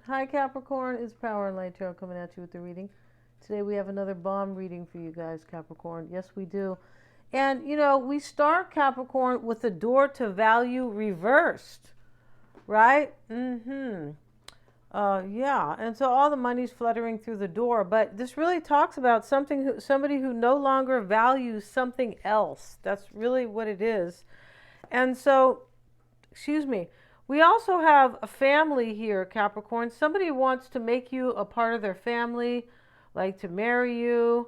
Hi Capricorn, it's Power and Light Tarot coming at you with the reading. Today we have another bomb reading for you guys, Capricorn. Yes, we do. And we start Capricorn with the door to value reversed, right? Yeah, and so all the money's fluttering through the door, but this really talks about somebody who no longer values something else. That's really what it is. And so, excuse me, we also have a family here, Capricorn. Somebody wants to make you a part of their family, like to marry you.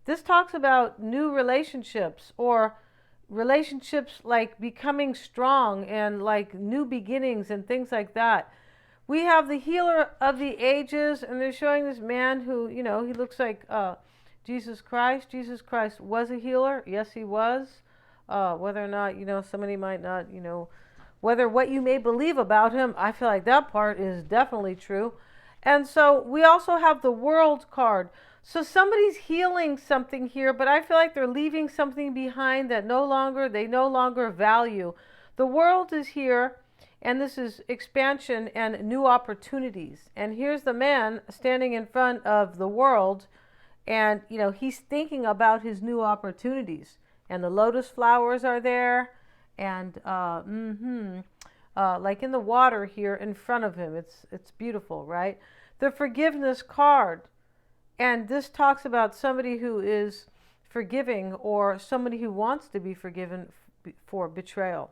This talks about new relationships or relationships like becoming strong and like new beginnings and things like that. We have the healer of the ages, and they're showing this man who, he looks like Jesus Christ. Jesus Christ was a healer. Yes, he was. Whether or not, somebody might not, whether what you may believe about him, I feel like that part is definitely true. And so we also have the World card. So somebody's healing something here, but I feel like they're leaving something behind that they no longer value. The World is here, and this is expansion and new opportunities. And here's the man standing in front of the World, and he's thinking about his new opportunities. And the lotus flowers are there, and like in the water here in front of him. It's beautiful, right? The forgiveness card, and this talks about somebody who is forgiving or somebody who wants to be forgiven for betrayal.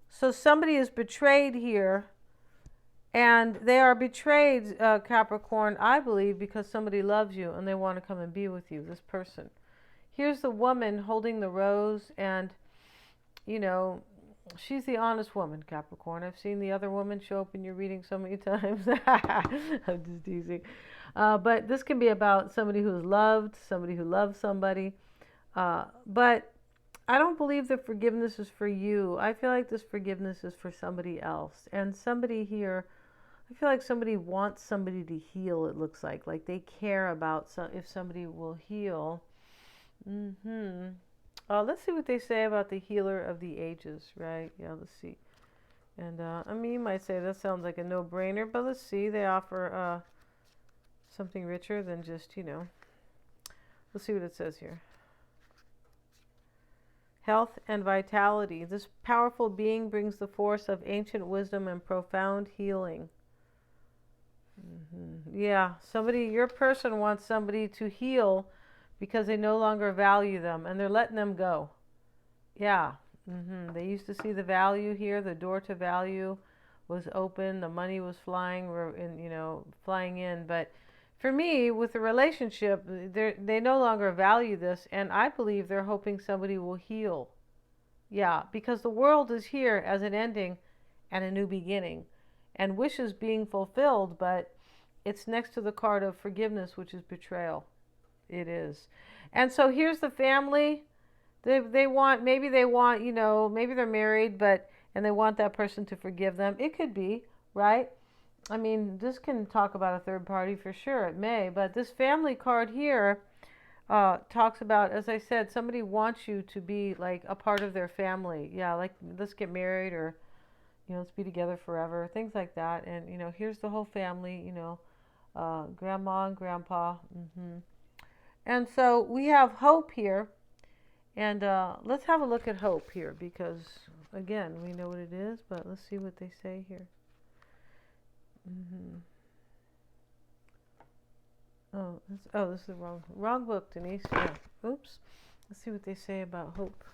So somebody is betrayed here, and they are betrayed, Capricorn, I believe, because somebody loves you and they want to come and be with you, this person. Here's the woman holding the rose, and she's the honest woman, Capricorn. I've seen the other woman show up in your reading so many times. I'm just teasing. But this can be about somebody who's loved, somebody who loves somebody. But I don't believe that forgiveness is for you. I feel like this forgiveness is for somebody else. And somebody here, I feel like somebody wants somebody to heal, it looks like. Like they care about if somebody will heal. Let's see what they say about the healer of the ages, right? Yeah, let's see. And I mean, you might say that sounds like a no-brainer, but let's see. They offer something richer than just, Let's see what it says here. Health and vitality. This powerful being brings the force of ancient wisdom and profound healing. Yeah, your person wants somebody to heal because they no longer value them, and they're letting them go. Yeah. They used to see the value here. The door to value was open. The money was flying in. But for me, with the relationship, they no longer value this, and I believe they're hoping somebody will heal. Yeah, because the World is here as an ending and a new beginning, and wishes being fulfilled, but it's next to the card of forgiveness, which is betrayal. It is. And so here's the family. Maybe they're married, and they want that person to forgive them. It could be, right? I mean, this can talk about a third party for sure. It may, but this family card here talks about, as I said, somebody wants you to be like a part of their family. Yeah, like let's get married, or let's be together forever, things like that. And here's the whole family. Grandma and grandpa. And so we have hope here. And let's have a look at hope here, because, again, we know what it is, but let's see what they say here. This is the wrong book, Denise. Yeah. Oops. Let's see what they say about hope.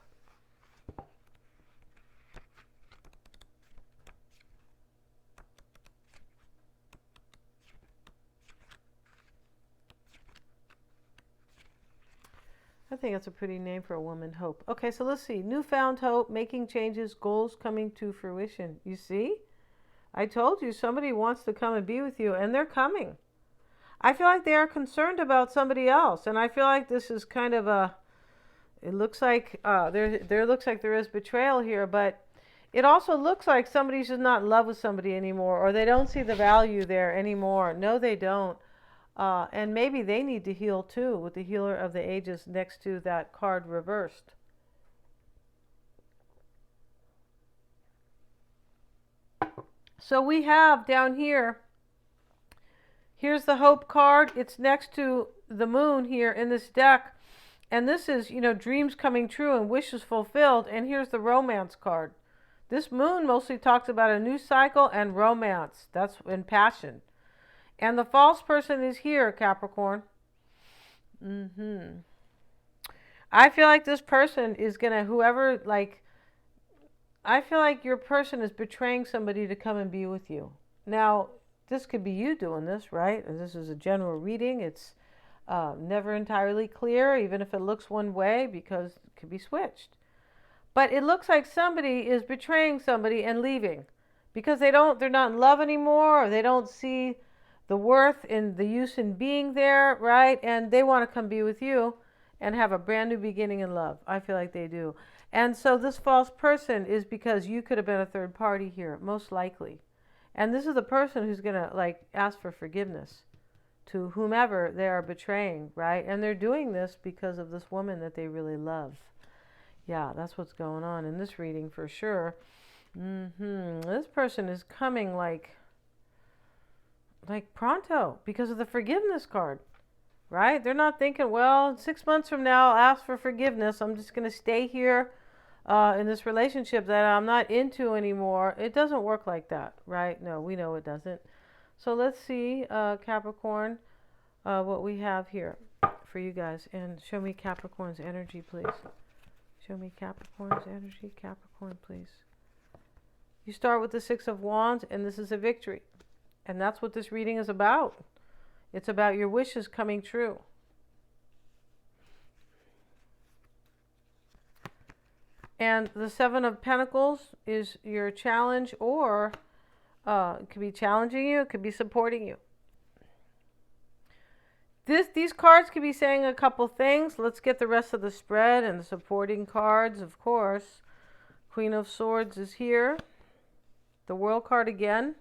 I think that's a pretty name for a woman, Hope. Okay, so let's see. Newfound hope, making changes, goals coming to fruition. You see? I told you somebody wants to come and be with you, and they're coming. I feel like they are concerned about somebody else, and I feel like this is kind of it looks like there looks like there is betrayal here, but it also looks like somebody's just not in love with somebody anymore, or they don't see the value there anymore. No, they don't. And maybe they need to heal too, with the healer of the ages next to that card reversed. So we have down here Here's the Hope card. It's next to the moon here in this deck. And this is, dreams coming true and wishes fulfilled. And here's the Romance card. This moon mostly talks about a new cycle and romance. That's in passion. And the false person is here, Capricorn. I feel like this person is going to, I feel like your person is betraying somebody to come and be with you. Now, this could be you doing this, right? And this is a general reading. It's never entirely clear, even if it looks one way, because it could be switched. But it looks like somebody is betraying somebody and leaving because they're not in love anymore, or they don't see the worth in the use in being there, right? And they want to come be with you and have a brand new beginning in love. I feel like they do. And so this false person is because you could have been a third party here, most likely. And this is the person who's going to ask for forgiveness to whomever they are betraying, right? And they're doing this because of this woman that they really love. Yeah, that's what's going on in this reading for sure. This person is coming like pronto because of the forgiveness card, right? They're not thinking, well, 6 months from now, I'll ask for forgiveness. I'm just going to stay here in this relationship that I'm not into anymore. It doesn't work like that, right? No, we know it doesn't. So let's see, Capricorn, what we have here for you guys. And show me Capricorn's energy, please. Show me Capricorn's energy. Capricorn, please. You start with the Six of Wands, and this is a victory. And that's what this reading is about. It's about your wishes coming true. And the Seven of Pentacles is your challenge, or it could be challenging you, it could be supporting you. These cards could be saying a couple things. Let's get the rest of the spread and the supporting cards, of course. Queen of Swords is here. The World card again.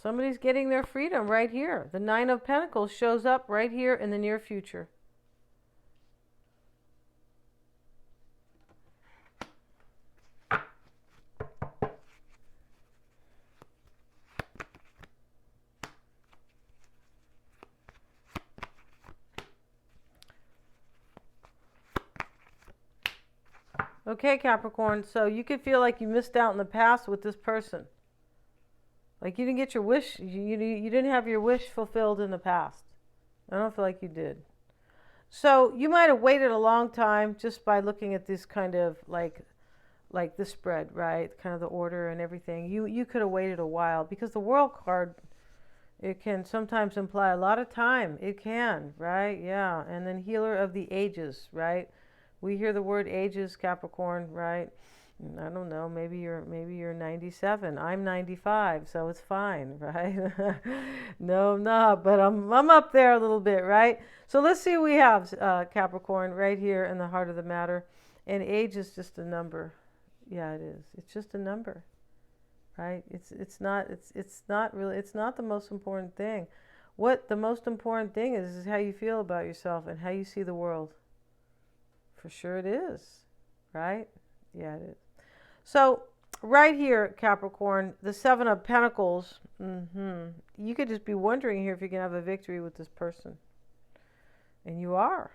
Somebody's getting their freedom right here. The Nine of Pentacles shows up right here in the near future. Okay, Capricorn, so you could feel like you missed out in the past with this person. Like you didn't get your wish, you didn't have your wish fulfilled in the past. I don't feel like you did. So you might have waited a long time just by looking at this kind of like this spread, right? Kind of the order and everything. You could have waited a while because the World card, it can sometimes imply a lot of time. It can, right? Yeah. And then Healer of the Ages, right? We hear the word ages, Capricorn, right? I don't know, maybe you're 97. I'm 95, so it's fine, right? No, I'm not, but I'm up there a little bit, right? So let's see what we have, Capricorn, right here in the heart of the matter. And age is just a number. Yeah, it is. It's just a number, right? It's not the most important thing. What the most important thing is how you feel about yourself and how you see the world. For sure it is, right? Yeah, it is. So right here, Capricorn, the Seven of Pentacles, you could just be wondering here if you can have a victory with this person. And you are.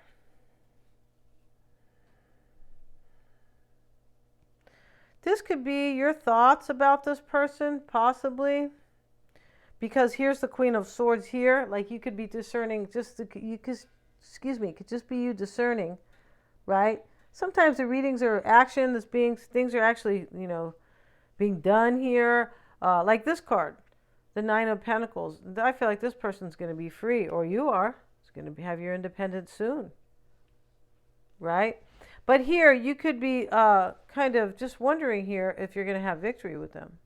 This could be your thoughts about this person, possibly. Because here's the Queen of Swords here. Like you could be discerning, it could just be you discerning, right? Sometimes the readings are action, things are actually, being done here. Like this card, the Nine of Pentacles. I feel like this person's going to be free, or you are. It's going to have your independence soon, right? But here, you could be kind of just wondering here if you're going to have victory with them.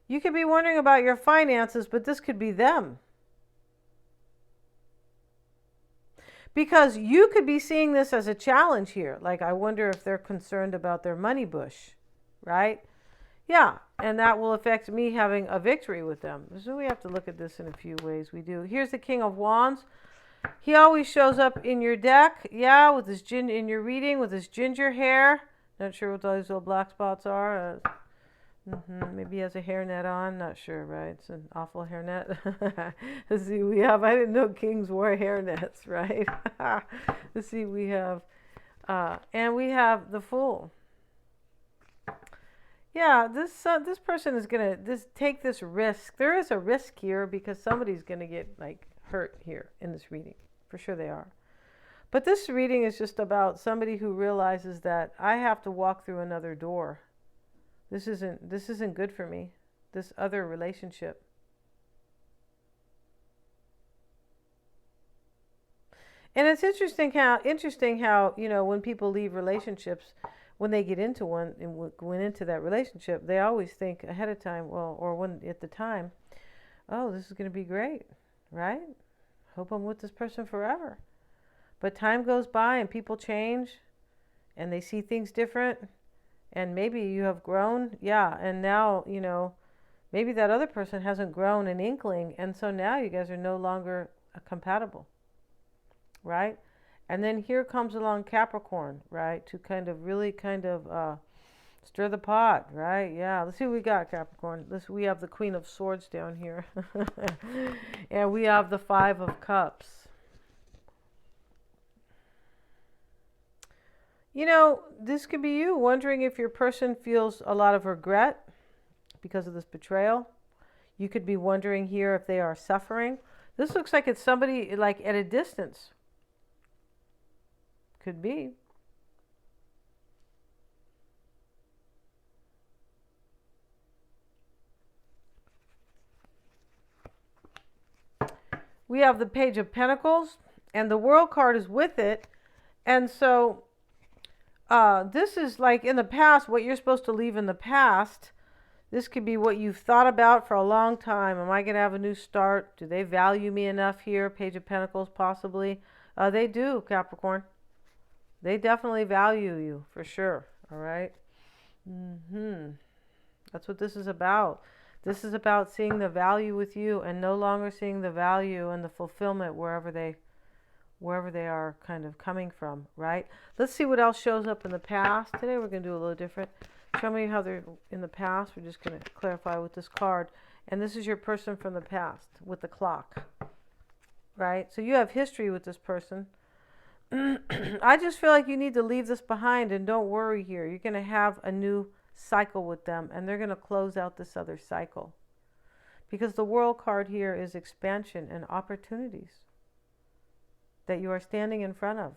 You could be wondering about your finances, but this could be them. Because you could be seeing this as a challenge here. Like, I wonder if they're concerned about their money bush, right? Yeah, and that will affect me having a victory with them. So we have to look at this in a few ways. We do. Here's the King of Wands. He always shows up in your deck, yeah, with his in your reading with his ginger hair. Not sure what those little black spots are. Maybe he has a hairnet on. Not sure, right? It's an awful hairnet. Let's see, I didn't know kings wore hairnets, right? Let's see, and we have the Fool. Yeah, this person is gonna take this risk. There is a risk here because somebody's gonna get like hurt here in this reading. For sure they are. But this reading is just about somebody who realizes that I have to walk through another door. This isn't good for me. This other relationship. And it's interesting how when people leave relationships, when they get into one and went into that relationship, they always think ahead of time, at the time, oh, this is going to be great, right? Hope I'm with this person forever. But time goes by and people change and they see things different. And maybe you have grown, yeah, and now, maybe that other person hasn't grown an inkling, and so now you guys are no longer compatible, right? And then here comes along Capricorn, right, to really stir the pot, right? Yeah, let's see what we got, Capricorn. We have the Queen of Swords down here, and we have the Five of Cups. This could be you wondering if your person feels a lot of regret because of this betrayal. You could be wondering here if they are suffering. This looks like it's somebody like at a distance. Could be. We have the Page of Pentacles, and the World card is with it. And so this is like in the past, what you're supposed to leave in the past. This could be what you've thought about for a long time. Am I going to have a new start? Do they value me enough here? Page of Pentacles, possibly. They do, Capricorn. They definitely value you, for sure. All right? That's what this is about. This is about seeing the value with you and no longer seeing the value and the fulfillment wherever they are kind of coming from, right? Let's see what else shows up in the past. Today we're going to do a little different. Show me how they're in the past. We're just going to clarify with this card. And this is your person from the past with the clock, right? So you have history with this person. I just feel like you need to leave this behind and don't worry here. You're going to have a new cycle with them and they're going to close out this other cycle. Because the World card here is expansion and opportunities that you are standing in front of.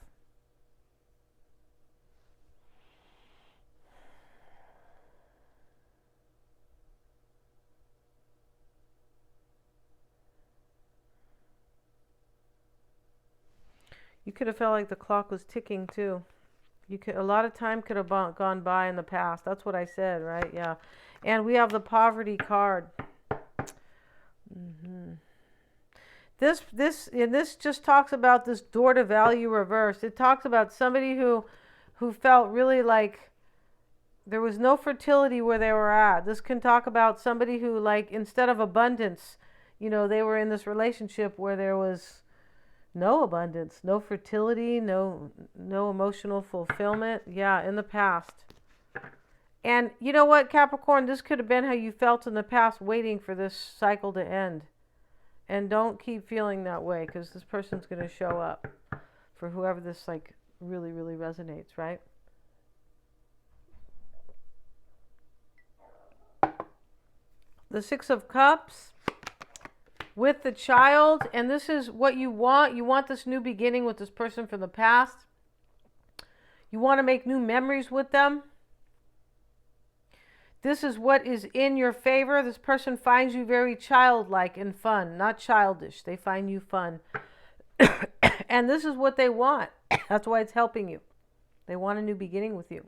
You could have felt like the clock was ticking too. A lot of time could have gone by in the past. That's what I said, right? Yeah. And we have the Poverty card. This just talks about this door to value reverse. It talks about somebody who felt really like there was no fertility where they were at. This can talk about somebody who, like, instead of abundance, they were in this relationship where there was no abundance, no fertility, no emotional fulfillment. Yeah, in the past. And you know what, Capricorn? This could have been how you felt in the past, waiting for this cycle to end. And don't keep feeling that way, because this person's going to show up for whoever this like really, really resonates, right? The Six of Cups with the Child, and this is what you want. You want this new beginning with this person from the past. You want to make new memories with them. This is what is in your favor. This person finds you very childlike and fun, not childish. They find you fun. And this is what they want. That's why it's helping you. They want a new beginning with you.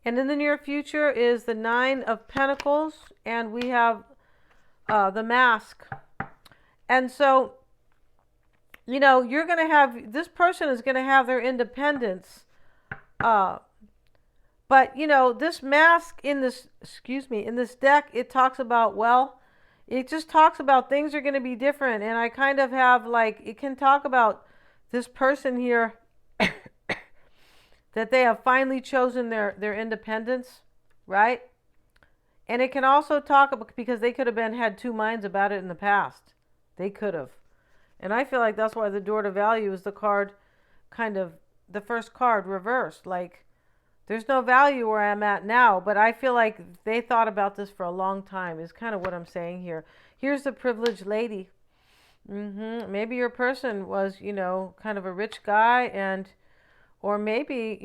And in the near future is the Nine of Pentacles, and we have the Mask. And so, you're going to have, this person is going to have their independence. But, this mask in this deck, it talks about, it just talks about things are going to be different. And I kind of have it can talk about this person here that they have finally chosen their independence. right? And it can also talk about, because they could have had two minds about it in the past. They could have. And I feel like that's why the door to value is the card, kind of the first card reversed. Like, there's no value where I'm at now, but I feel like they thought about this for a long time, is kind of what I'm saying here. Here's the privileged lady. Maybe your person was, kind of a rich guy, or maybe,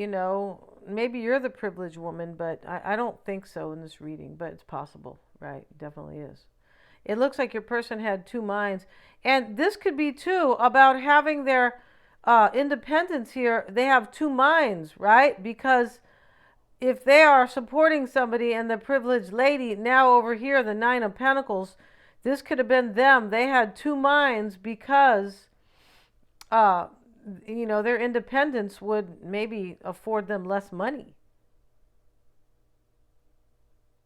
maybe you're the privileged woman, but I don't think so in this reading, but it's possible, right? It definitely is. It looks like your person had two minds. And this could be, too, about having their independence here. They have two minds, right? Because if they are supporting somebody and the privileged lady, now over here, the Nine of Pentacles, this could have been them. They had two minds because, their independence would maybe afford them less money.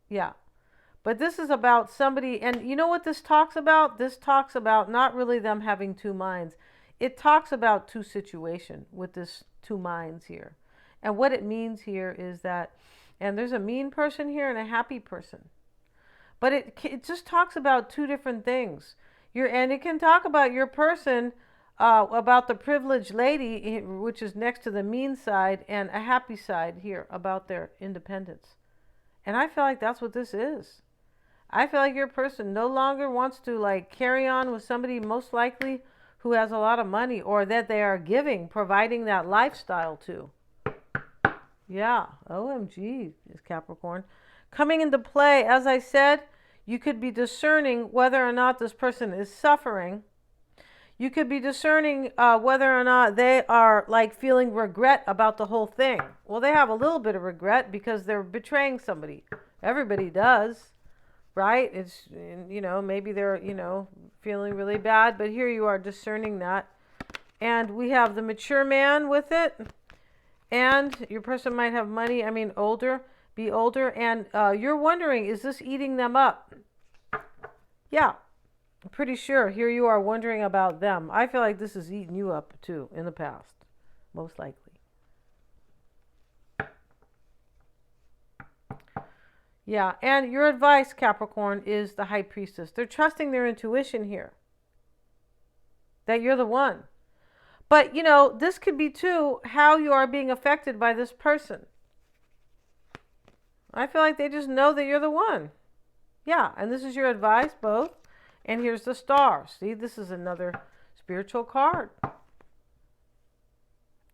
Yeah. But this is about somebody, and you know what this talks about? This talks about not really them having two minds. It talks about two situations with this two minds here. And what it means here is that, and there's a mean person here and a happy person. But it just talks about two different things. And it can talk about your person, about the privileged lady, which is next to the mean side, and a happy side here about their independence. And I feel like that's what this is. I feel like your person no longer wants to carry on with somebody, most likely who has a lot of money, or that they are providing that lifestyle to. Yeah, OMG is Capricorn. Coming into play, as I said, you could be discerning whether or not this person is suffering. You could be discerning whether or not they are feeling regret about the whole thing. Well, they have a little bit of regret because they're betraying somebody. Everybody does. Right? It's, maybe they're, feeling really bad, but here you are discerning that. And we have the mature man with it. And your person might have money, be older. And you're wondering, is this eating them up? Yeah, I'm pretty sure. Here you are wondering about them. I feel like this is eating you up too in the past, most likely. Yeah, and your advice, Capricorn, is the High Priestess. They're trusting their intuition here, that you're the one. But, this could be, too, how you are being affected by this person. I feel like they just know that you're the one. Yeah, and this is your advice, both. And here's the Star. See, this is another spiritual card.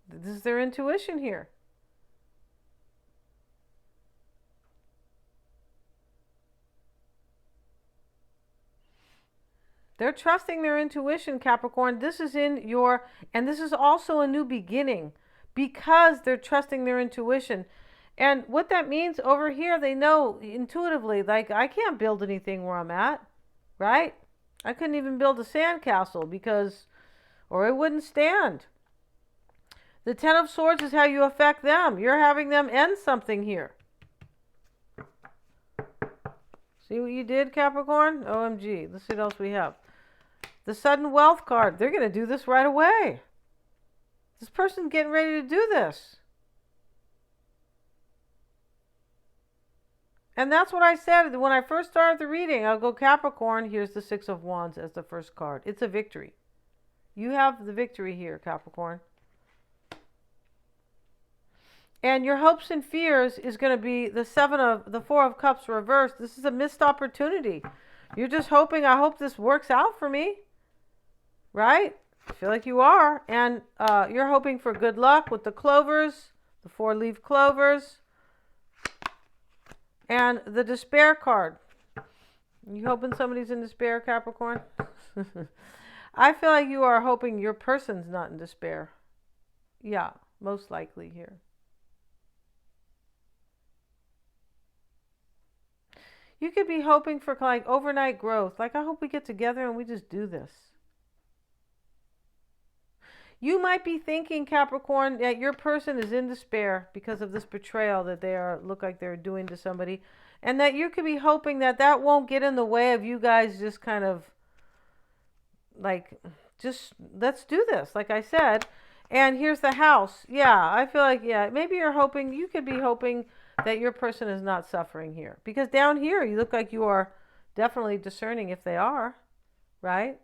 This is their intuition here. They're trusting their intuition, Capricorn. This is and this is also a new beginning because they're trusting their intuition. And what that means over here, they know intuitively, I can't build anything where I'm at, right? I couldn't even build a sandcastle or it wouldn't stand. The Ten of Swords is how you affect them. You're having them end something here. See what you did, Capricorn? OMG. Let's see what else we have. The Sudden Wealth card. They're going to do this right away. This person's getting ready to do this. And that's what I said when I first started the reading. I'll go Capricorn. Here's the Six of Wands as the first card. It's a victory. You have the victory here, Capricorn. And your hopes and fears is going to be the Four of Cups reversed. This is a missed opportunity. You're just hoping, I hope this works out for me. Right? I feel like you are. And you're hoping for good luck with the clovers, the 4-leaf clovers, and the Despair card. You hoping somebody's in despair, Capricorn? I feel like you are hoping your person's not in despair. Yeah, most likely here. You could be hoping for overnight growth. I hope we get together and we just do this. You might be thinking, Capricorn, that your person is in despair because of this betrayal that look like they're doing to somebody. And that you could be hoping that won't get in the way of you guys just kind of just let's do this, like I said. And here's the house. Yeah, I feel like, yeah, maybe you're hoping, you could be hoping that your person is not suffering here. Because down here, you look like you are definitely discerning if they are, right?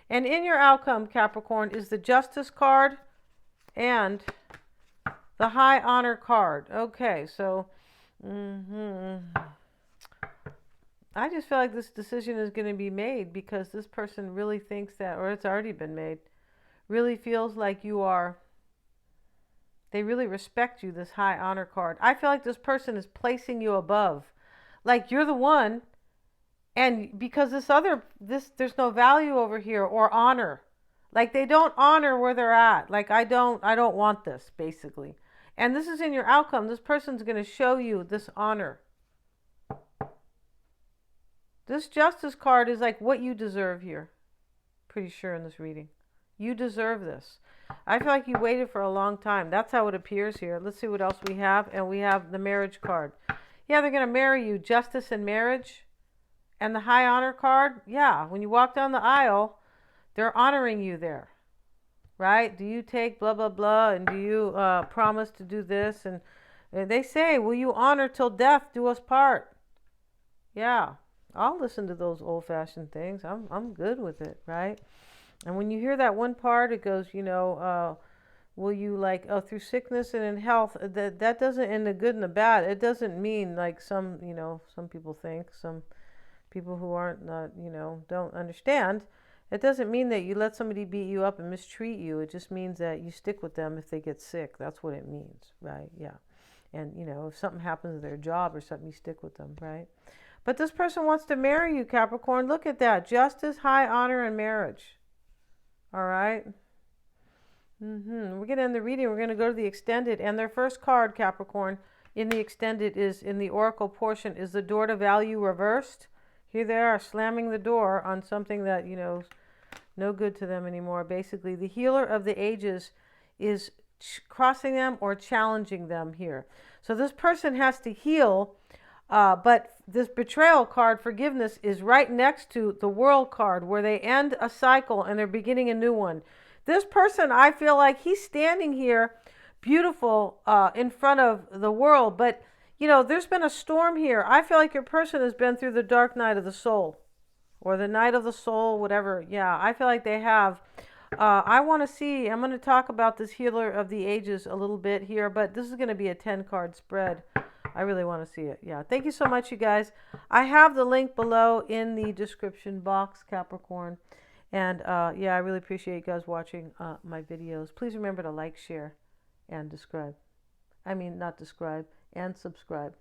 And in your outcome, Capricorn, is the Justice card and the High Honor card. Okay, so I just feel like this decision is going to be made because this person really thinks that, or it's already been made, really feels like you are, they really respect you, this High Honor card. I feel like this person is placing you above. Like you're the one, and because there's no value over here or honor. Like they don't honor where they're at. Like I don't want this, basically. And this is in your outcome. This person's going to show you this honor. This Justice card is like what you deserve here. Pretty sure in this reading. You deserve this. I feel like you waited for a long time. That's how it appears here. Let's see what else we have. And we have the Marriage card. Yeah, they're going to marry you. Justice and marriage. And the High Honor card. Yeah, when you walk down the aisle, they're honoring you there. Right? Do you take blah, blah, blah? And do you promise to do this? And they say, will you honor till death do us part? Yeah. I'll listen to those old-fashioned things. I'm good with it, right? And when you hear that one part, it goes, will you like, oh, through sickness and in health, that doesn't, in the good and the bad, it doesn't mean like some people think, some people who aren't, don't understand. It doesn't mean that you let somebody beat you up and mistreat you. It just means that you stick with them if they get sick. That's what it means, right? Yeah. And, if something happens to their job or something, you stick with them, right? But this person wants to marry you, Capricorn. Look at that. Justice, high honor, and marriage. All right. We're going to end the reading. We're going to go to the extended. And their first card, Capricorn, in the extended is, in the oracle portion, is the door to value reversed. Here they are slamming the door on something that, is no good to them anymore. Basically, the healer of the ages is crossing them or challenging them here. So this person has to heal. But this betrayal card, forgiveness, is right next to the world card where they end a cycle and they're beginning a new one. This person, I feel like he's standing here beautiful in front of the world. But, there's been a storm here. I feel like your person has been through the dark night of the soul or the night of the soul, whatever. Yeah, I feel like they have. I want to see, I'm going to talk about this healer of the ages a little bit here, but this is going to be a 10-card spread. I really want to see it. Yeah. Thank you so much, you guys. I have the link below in the description box, Capricorn. And yeah, I really appreciate you guys watching my videos. Please remember to like, share, and describe. I mean, not describe, and subscribe.